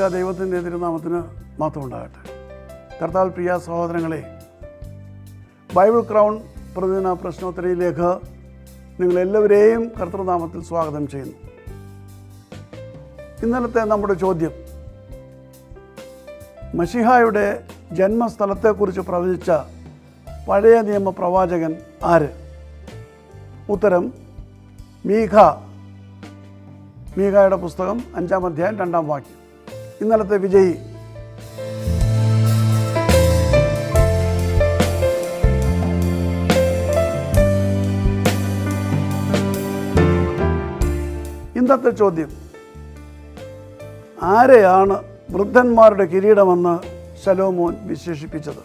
ഏക ദൈവത്തിൻ്റെ തിരുനാമത്തിന് മഹത്വമുണ്ടാകട്ടെ. കർത്താവിൽ പ്രിയ സഹോദരങ്ങളെ, ബൈബിൾ ക്രൗൺ പ്രതിദിന പ്രശ്നോത്തരിയിലേക്ക് നിങ്ങളെല്ലാവരെയും കർത്തൃനാമത്തിൽ സ്വാഗതം ചെയ്യുന്നു. ഇന്നലത്തെ നമ്മുടെ ചോദ്യം, മശിഹായുടെ ജന്മസ്ഥലത്തെക്കുറിച്ച് പ്രവചിച്ച പഴയ നിയമ പ്രവാചകൻ ആര്? ഉത്തരം മീഖയുടെ പുസ്തകം 5-ാം അധ്യായം 2-ാം വാക്യം. ഇന്നലത്തെ വിജയി ഇന്നത്തെ ചോദ്യം, ആരെയാണ് വൃദ്ധന്മാരുടെ കിരീടമെന്ന് ശലോമോൻ വിശേഷിപ്പിച്ചത്?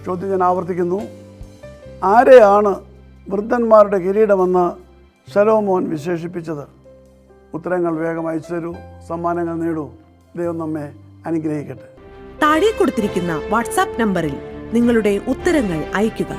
ചോദ്യം ഞാൻ ആവർത്തിക്കുന്നു, ആരെയാണ് വൃദ്ധന്മാരുടെ കിരീടമെന്ന് ശലോമോൻ വിശേഷിപ്പിച്ചത്? ഉത്തരങ്ങൾ വേഗം അയച്ചു തരൂ, സമ്മാനങ്ങൾ നേടൂ. ദൈവം നമ്മെ അനുഗ്രഹിക്കട്ടെ. താഴെ കൊടുത്തിരിക്കുന്ന വാട്സാപ്പ് നമ്പറിൽ നിങ്ങളുടെ ഉത്തരങ്ങൾ അയയ്ക്കുക.